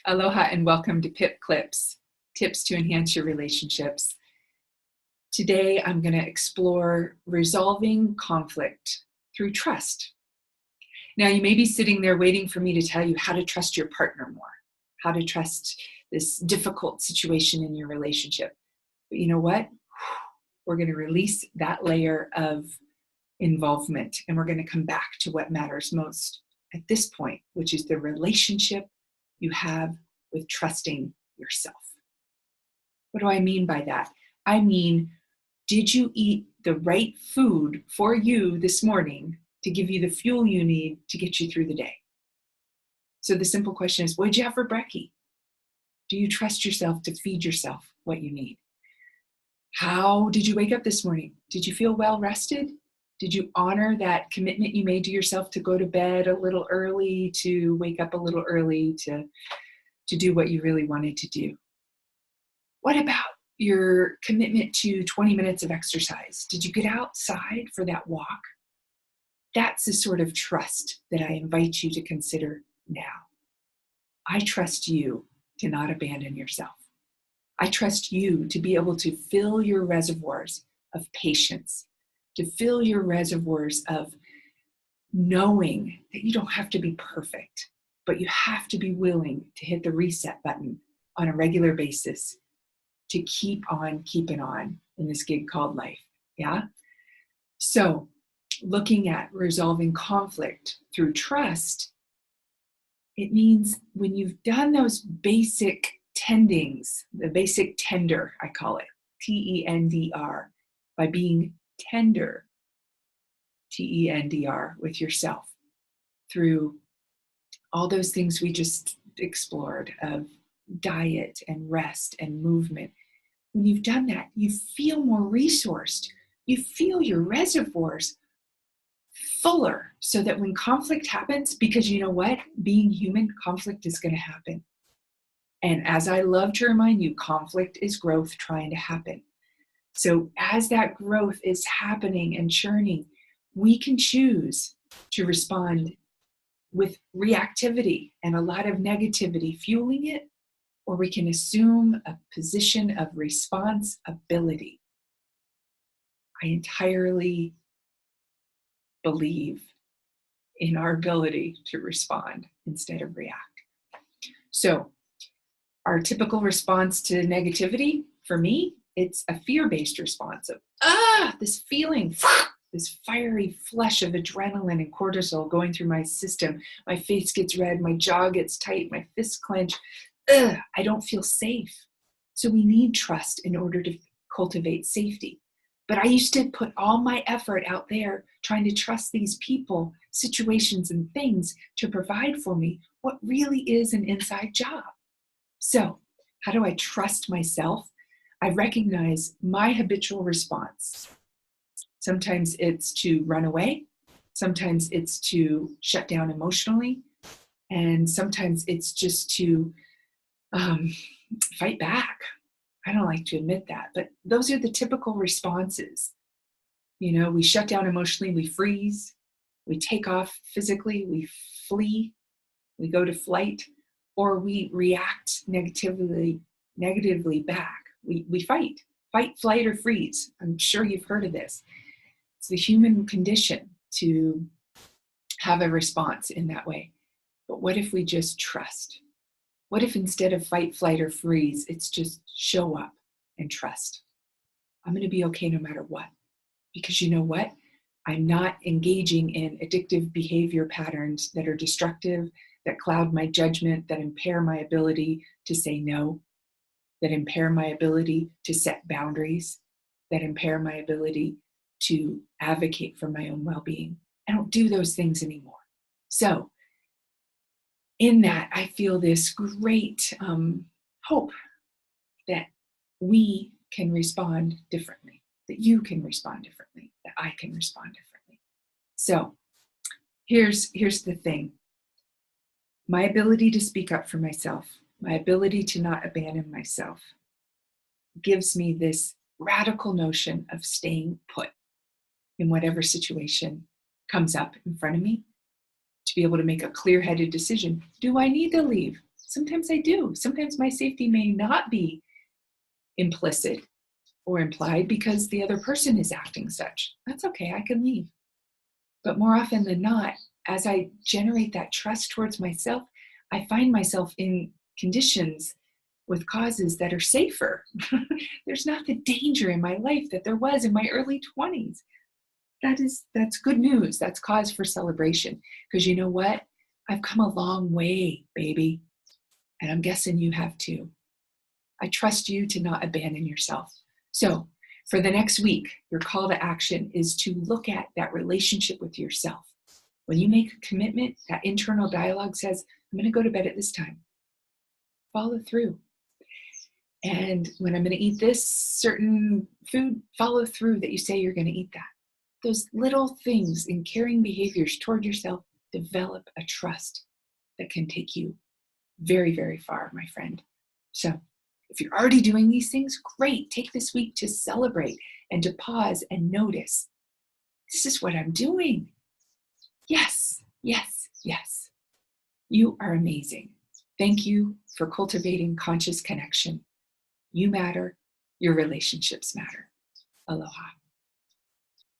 Aloha and welcome to PIP Clips, Tips to Enhance Your Relationships. Today I'm going to explore resolving conflict through trust. Now you may be sitting there waiting for me to tell you how to trust your partner more, how to trust this difficult situation in your relationship. But you know what? We're going to release that layer of involvement and we're going to come back to what matters most at this point, which is the relationship you have with trusting yourself. What do I mean by that? I mean, did you eat the right food for you this morning to give you the fuel you need to get you through the day? So the simple question is, what did you have for brekkie? Do you trust yourself to feed yourself what you need? How did you wake up this morning? Did you feel well rested? Did you honor that commitment you made to yourself to go to bed a little early, to wake up a little early, to do what you really wanted to do? What about your commitment to 20 minutes of exercise? Did you get outside for that walk? That's the sort of trust that I invite you to consider now. I trust you to not abandon yourself. I trust you to be able to fill your reservoirs of patience, to fill your reservoirs of knowing that you don't have to be perfect, but you have to be willing to hit the reset button on a regular basis to keep on keeping on in this gig called life. Yeah? So, looking at resolving conflict through trust, it means when you've done those basic tendings, the basic tender, I call it, T-E-N-D-R, by being tender, T-E-N-D-R, with yourself through all those things we just explored of diet and rest and movement. When you've done that, you feel more resourced. You feel your reservoirs fuller so that when conflict happens, because you know what? Being human, conflict is going to happen. And as I love to remind you, conflict is growth trying to happen. So as that growth is happening and churning, we can choose to respond with reactivity and a lot of negativity fueling it, or we can assume a position of responsibility. I entirely believe in our ability to respond instead of react. So our typical response to negativity, for me, it's a fear-based response of, this feeling, this fiery flush of adrenaline and cortisol going through my system. My face gets red, my jaw gets tight, my fists clench. I don't feel safe. So we need trust in order to cultivate safety. But I used to put all my effort out there trying to trust these people, situations, and things to provide for me what really is an inside job. So how do I trust myself? I recognize my habitual response. Sometimes it's to run away. Sometimes it's to shut down emotionally. And sometimes it's just to fight back. I don't like to admit that, but those are the typical responses. You know, we shut down emotionally, we freeze, we take off physically, we flee, we go to flight, or we react negatively back. We fight, flight, or freeze. I'm sure you've heard of this. It's the human condition to have a response in that way. But what if we just trust? What if instead of fight, flight, or freeze, it's just show up and trust? I'm going to be okay no matter what. Because you know what? I'm not engaging in addictive behavior patterns that are destructive, that cloud my judgment, that impair my ability to say no, that impair my ability to set boundaries, that impair my ability to advocate for my own well-being. I don't do those things anymore. So in that, I feel this great hope that we can respond differently, that you can respond differently, that I can respond differently. So here's the thing. My ability to speak up for myself, my ability to not abandon myself, gives me this radical notion of staying put in whatever situation comes up in front of me, to be able to make a clear-headed decision. Do I need to leave Sometimes I do. Sometimes my safety may not be implicit or implied because the other person is acting such. That's okay, I can leave. But more often than not, as I generate that trust towards myself, I find myself in conditions with causes that are safer. There's not the danger in my life that there was in my early 20s. That's good news. That's cause for celebration. Because you know what? I've come a long way, baby. And I'm guessing you have too. I trust you to not abandon yourself. So for the next week, your call to action is to look at that relationship with yourself. When you make a commitment, that internal dialogue says, I'm going to go to bed at this time. Follow through. And when I'm going to eat this certain food, follow through that you say you're going to eat that. Those little things in caring behaviors toward yourself develop a trust that can take you very, very far, my friend. So if you're already doing these things, great. Take this week to celebrate and to pause and notice. This is what I'm doing. Yes, yes, yes. You are amazing. Thank you for cultivating conscious connection. You matter. Your relationships matter. Aloha.